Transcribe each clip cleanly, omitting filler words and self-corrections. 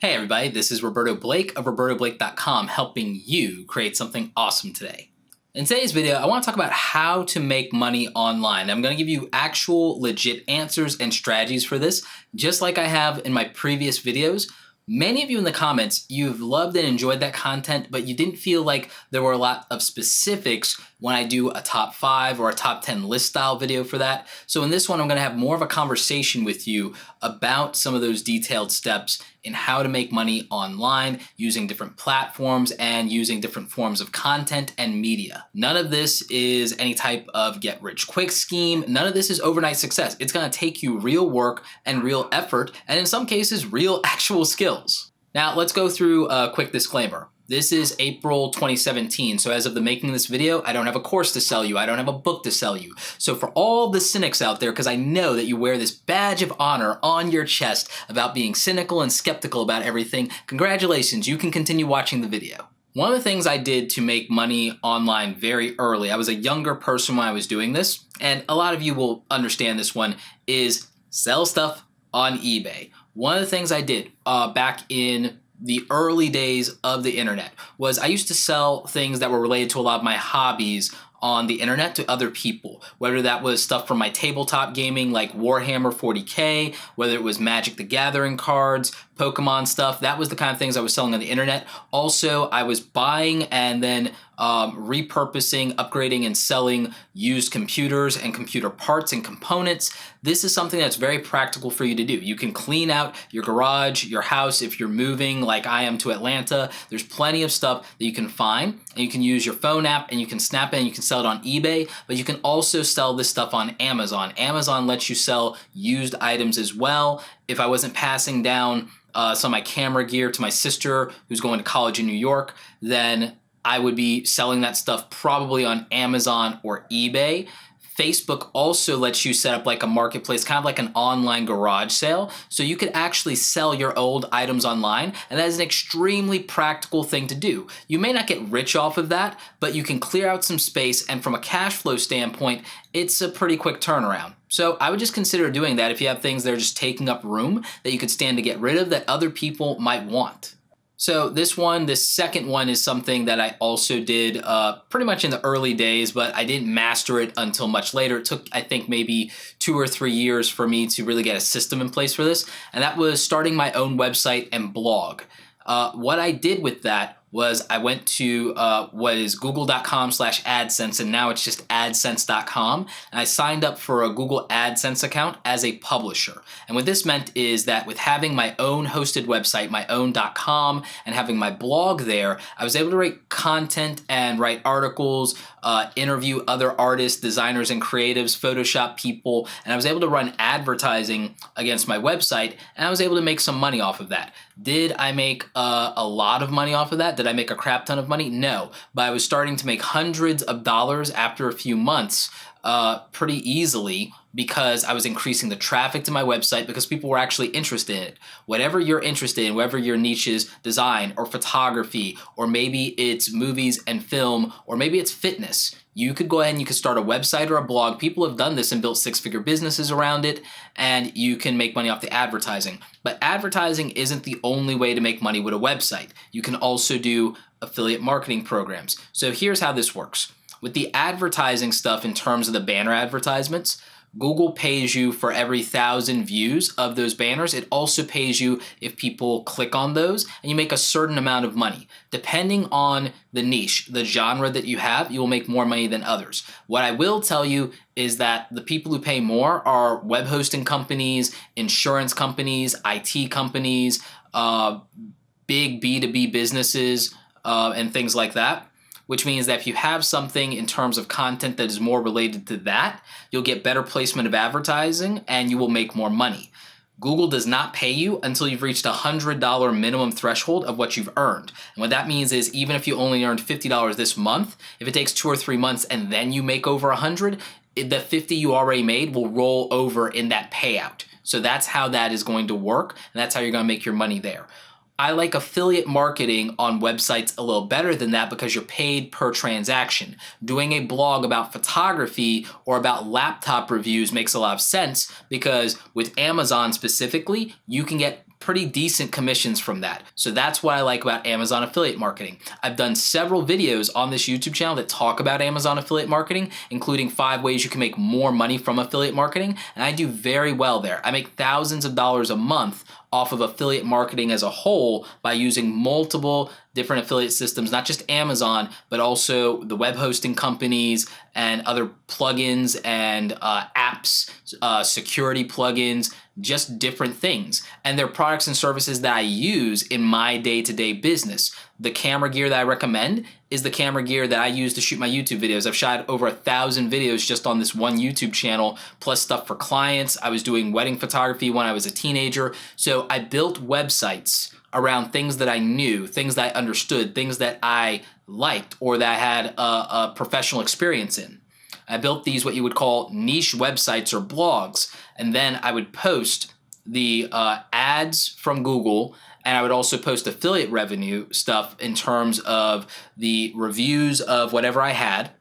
Hey everybody, this is Roberto Blake of RobertoBlake.com helping you create something awesome today. In today's video, I want to talk about how to make money online. I'm going to give you actual legit answers and strategies for this, just like I have in my previous videos. Many of you in the comments, you've loved and enjoyed that content, but you didn't feel like there were a lot of specifics when I do a top 5 or a top 10 list style video for that. So in this one, I'm gonna have more of a conversation with you about some of those detailed steps in how to make money online using different platforms and using different forms of content and media. None of this is any type of get rich quick scheme. None of this is overnight success. It's gonna take you real work and real effort, and in some cases, real actual skills. Now, let's go through a quick disclaimer. This is April 2017, so as of the making of this video, I don't have a course to sell you, I don't have a book to sell you. So for all the cynics out there, because I know that you wear this badge of honor on your chest about being cynical and skeptical about everything, congratulations, you can continue watching the video. One of the things I did to make money online very early, I was a younger person when I was doing this, and a lot of you will understand this one, is sell stuff on eBay. One of the things I did back in the early days of the internet was I used to sell things that were related to a lot of my hobbies on the internet to other people, whether that was stuff from my tabletop gaming like Warhammer 40K, whether it was Magic the Gathering cards, Pokemon stuff. That was the kind of things I was selling on the internet. Also, I was buying and then repurposing, upgrading, and selling used computers and computer parts and components. This is something that's very practical for you to do. You can clean out your garage, your house if you're moving like I am to Atlanta. There's plenty of stuff that you can find, and you can use your phone app and you can snap it and you can sell it on eBay, but you can also sell this stuff on Amazon. Amazon lets you sell used items as well. If I wasn't passing down some of my camera gear to my sister who's going to college in New York, then I would be selling that stuff probably on Amazon or eBay. Facebook also lets you set up like a marketplace, kind of like an online garage sale. So you could actually sell your old items online, and that is an extremely practical thing to do. You may not get rich off of that, but you can clear out some space, and from a cash flow standpoint, it's a pretty quick turnaround. So I would just consider doing that if you have things that are just taking up room that you could stand to get rid of that other people might want. So this second one is something that I also did pretty much in the early days, but I didn't master it until much later. It took, I think, maybe 2 or 3 years for me to really get a system in place for this, and that was starting my own website and blog. What I did with that was I went to what is google.com/AdSense, and now it's just ADSENSE.com, and I signed up for a Google AdSense account as a publisher. And what this meant is that with having my own hosted website, my own .com, and having my blog there, I was able to write content and write articles, interview other artists, designers, and creatives, Photoshop people, and I was able to run advertising against my website, and I was able to make some money off of that. Did I make a lot of money off of that? Did I make a crap ton of money? No, but I was starting to make hundreds of dollars after a few months pretty easily because I was increasing the traffic to my website because people were actually interested in it. Whatever you're interested in, whatever your niche is, design or photography, or maybe it's movies and film, or maybe it's fitness, you could go ahead and you could start a website or a blog. People have done this and built 6-figure businesses around it, and you can make money off the advertising. But advertising isn't the only way to make money with a website. You can also do affiliate marketing programs. So here's how this works. With the advertising stuff in terms of the banner advertisements, Google pays you for every 1,000 views of those banners. It also pays you if people click on those, and you make a certain amount of money. Depending on the niche, the genre that you have, you will make more money than others. What I will tell you is that the people who pay more are web hosting companies, insurance companies, IT companies, big B2B businesses, and things like that. Which means that if you have something in terms of content that is more related to that, you'll get better placement of advertising and you will make more money. Google does not pay you until you've reached a $100 minimum threshold of what you've earned. And what that means is even if you only earned $50 this month, if it takes 2 or 3 months and then you make over 100, the 50 you already made will roll over in that payout. So that's how that is going to work, and that's how you're going to make your money there. I like affiliate marketing on websites a little better than that because you're paid per transaction. Doing a blog about photography or about laptop reviews makes a lot of sense because with Amazon specifically, you can get pretty decent commissions from that. So that's what I like about Amazon affiliate marketing. I've done several videos on this YouTube channel that talk about Amazon affiliate marketing, including 5 ways you can make more money from affiliate marketing, and I do very well there. I make thousands of dollars a month off of affiliate marketing as a whole by using multiple different affiliate systems, not just Amazon, but also the web hosting companies and other plugins and apps, security plugins, just different things. And they're products and services that I use in my day-to-day business. The camera gear that I recommend is the camera gear that I use to shoot my YouTube videos. I've shot over 1,000 videos just on this one YouTube channel, plus stuff for clients. I was doing wedding photography when I was a teenager. So I built websites around things that I knew, things that I understood, things that I liked or that I had a professional experience in. I built these what you would call niche websites or blogs, and then I would post the ads from Google, and I would also post affiliate revenue stuff in terms of the reviews of whatever I had,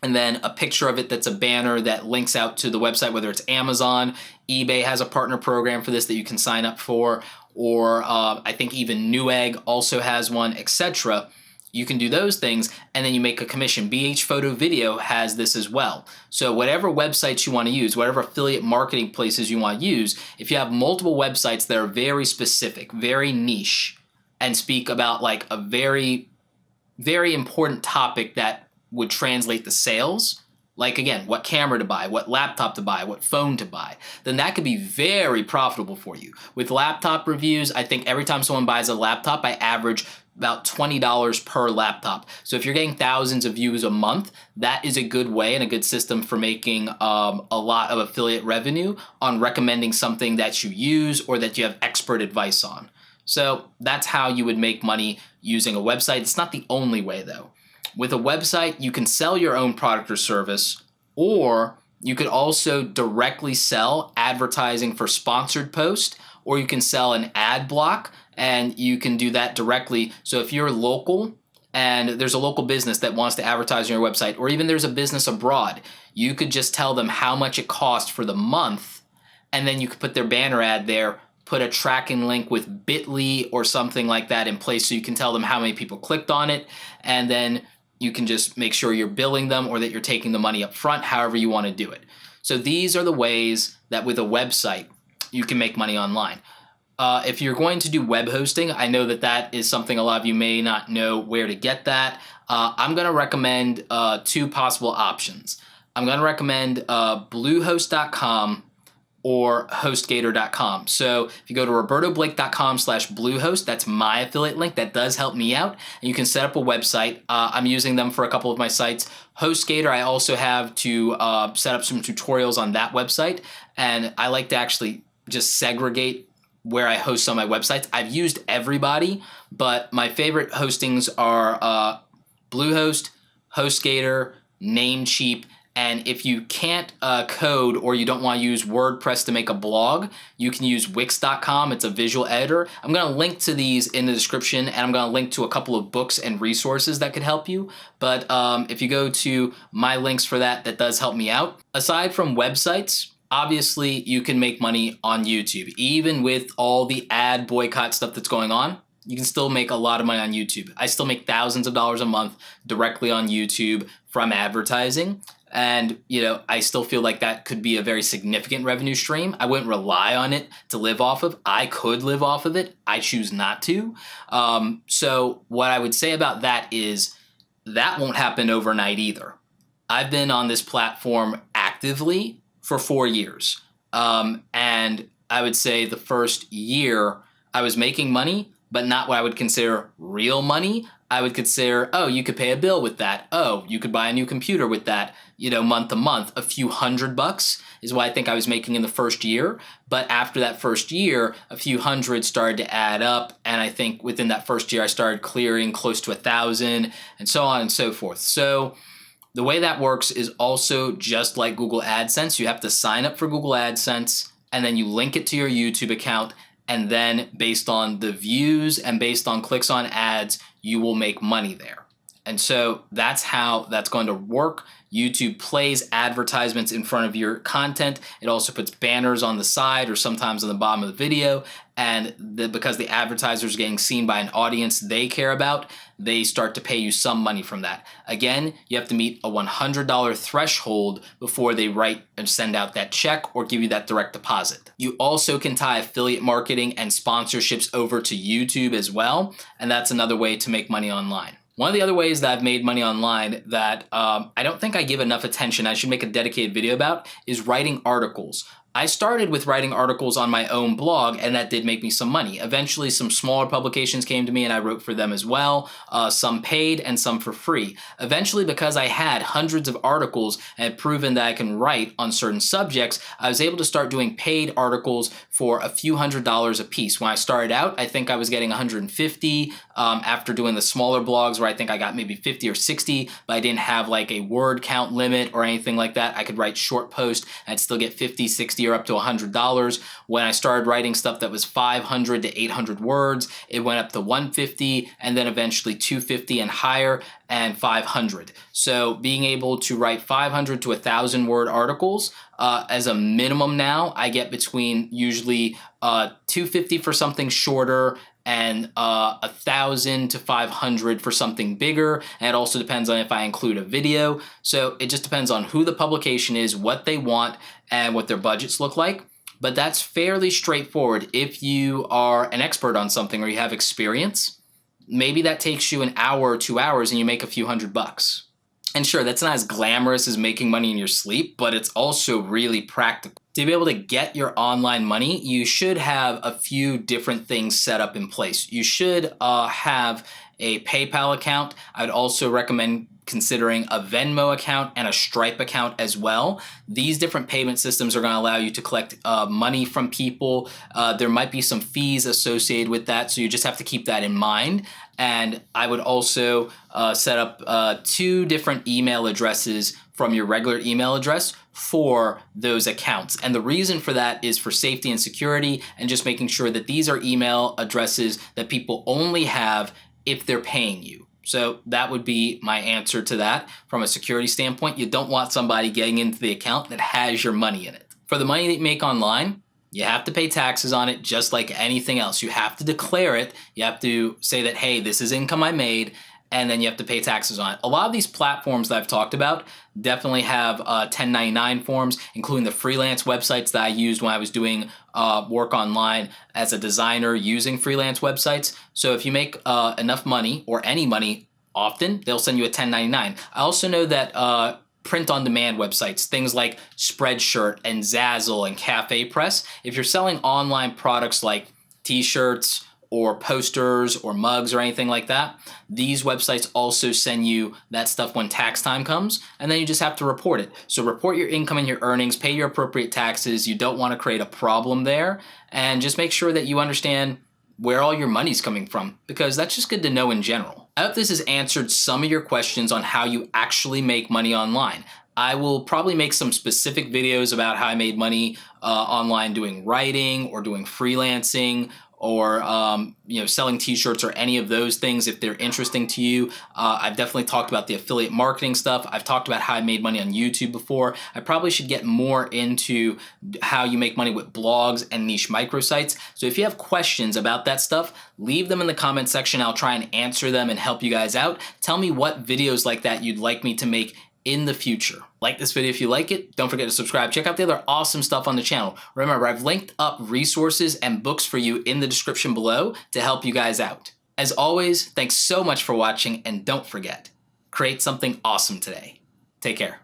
and then a picture of it that's a banner that links out to the website, whether it's Amazon, eBay has a partner program for this that you can sign up for, or I think even Newegg also has one, etc. You can do those things, and then you make a commission. BHPHOTO Video has this as well. So whatever websites you want to use, whatever affiliate marketing places you want to use, if you have multiple websites that are very specific, very niche, and speak about like a very, very important topic that would translate to sales, like again, what camera to buy, what laptop to buy, what phone to buy, then that could be very profitable for you. With laptop reviews, I think every time someone buys a laptop, I average about $20 per laptop. So if you're getting thousands of views a month, that is a good way and a good system for making a lot of affiliate revenue on recommending something that you use or that you have expert advice on. So that's how you would make money using a website. It's not the only way though. With a website, you can sell your own product or service, or you could also directly sell advertising for sponsored posts, or you can sell an ad block, and you can do that directly. So if you're local and there's a local business that wants to advertise on your website, or even there's a business abroad, you could just tell them how much it costs for the month, and then you could put their banner ad there, put a tracking link with Bitly or something like that in place so you can tell them how many people clicked on it, and then you can just make sure you're billing them or that you're taking the money up front, however you want to do it. So these are the ways that with a website, you can make money online. If you're going to do web hosting, I know that that is something a lot of you may not know where to get that. I'm going to recommend 2 possible options. I'm going to recommend bluehost.com or hostgator.com. So if you go to robertoblake.com/bluehost, that's my affiliate link. That does help me out. And you can set up a website. I'm using them for a couple of my sites. HostGator, I also have to set up some tutorials on that website. And I like to actually just segregate where I host on my websites. I've used everybody, but my favorite hostings are Bluehost, HostGator, Namecheap, and if you can't code or you don't want to use WordPress to make a blog, you can use Wix.com. It's a visual editor. I'm going to link to these in the description, and I'm going to link to a couple of books and resources that could help you. But if you go to my links for that, that does help me out. Aside from websites, obviously you can make money on YouTube. Even with all the ad boycott stuff that's going on, you can still make a lot of money on YouTube. I still make thousands of dollars a month directly on YouTube from advertising. And, you know, I still feel like that could be a very significant revenue stream. I wouldn't rely on it to live off of. I could live off of it. I choose not to. So what I would say about that is that won't happen overnight either. I've been on this platform actively for 4 years. And I would say the first year I was making money, but not what I would consider real money. I would consider, oh, you could pay a bill with that. Oh, you could buy a new computer with that, you know, month to month. A few $100 is what I think I was making in the first year. But after that first year, a few hundred started to add up. And I think within that first year, I started clearing close to 1,000 and so on and so forth. So the way that works is also just like Google AdSense. You have to sign up for Google AdSense, and then you link it to your YouTube account. And then based on the views and based on clicks on ads, you will make money there. And so that's how that's going to work. YouTube plays advertisements in front of your content. It also puts banners on the side or sometimes on the bottom of the video. And because the advertiser is getting seen by an audience they care about, they start to pay you some money from that. Again, you have to meet a $100 threshold before they write and send out that check or give you that direct deposit. You also can tie affiliate marketing and sponsorships over to YouTube as well. And that's another way to make money online. One of the other ways that I've made money online that I don't think I give enough attention, I should make a dedicated video about, is writing articles. I started with writing articles on my own blog, and that did make me some money. Eventually, some smaller publications came to me, and I wrote for them as well, some paid and some for free. Eventually, because I had hundreds of articles and had proven that I can write on certain subjects, I was able to start doing paid articles for a few $100s a piece. When I started out, I think I was getting 150 after doing the smaller blogs where I think I got maybe 50 or 60, but I didn't have like a word count limit or anything like that. I could write short posts and I'd still get 50, 60, or up to $100. When I started writing stuff that was 500 to 800 words, it went up to 150 and then eventually 250 and higher and 500. So being able to write 500 to 1,000 word articles as a minimum now, I get between usually 250 for something shorter and 1,000 to 500 for something bigger. And it also depends on if I include a video. So it just depends on who the publication is, what they want, and what their budgets look like. But that's fairly straightforward. If you are an expert on something or you have experience, maybe that takes you an hour or 2 hours and you make a few $100. And sure, that's not as glamorous as making money in your sleep, but it's also really practical. To be able to get your online money, you should have a few different things set up in place. You should have a PayPal account. I'd also recommend considering a Venmo account and a Stripe account as well. These different payment systems are going to allow you to collect money from people. There might be some fees associated with that, so you just have to keep that in mind. And I would also set up 2 different email addresses from your regular email address for those accounts. And the reason for that is for safety and security and just making sure that these are email addresses that people only have if they're paying you. So that would be my answer to that. From a security standpoint, you don't want somebody getting into the account that has your money in it. For the money that you make online, you have to pay taxes on it just like anything else. You have to declare it. You have to say that, hey, this is income I made, and then you have to pay taxes on it. A lot of these platforms that I've talked about definitely have 1099 forms, including the freelance websites that I used when I was doing work online as a designer using freelance websites. So if you make enough money or any money often, they'll send you a 1099. I also know that print-on-demand websites, things like Spreadshirt and Zazzle and Cafe Press, if you're selling online products like t-shirts or posters or mugs or anything like that, these websites also send you that stuff when tax time comes, and then you just have to report it. So report your income and your earnings, pay your appropriate taxes. You don't want to create a problem there, and just make sure that you understand where all your money's coming from, because that's just good to know in general. I hope this has answered some of your questions on how you actually make money online. I will probably make some specific videos about how I made money online doing writing or doing freelancing or selling t-shirts or any of those things if they're interesting to you. I've definitely talked about the affiliate marketing stuff. I've talked about how I made money on YouTube before. I probably should get more into how you make money with blogs and niche microsites. So if you have questions about that stuff, leave them in the comment section. I'll try and answer them and help you guys out. Tell me what videos like that you'd like me to make in the future. Like this video if you like it. Don't forget to subscribe. Check out the other awesome stuff on the channel. Remember, I've linked up resources and books for you in the description below to help you guys out. As always, thanks so much for watching, and don't forget, create something awesome today. Take care.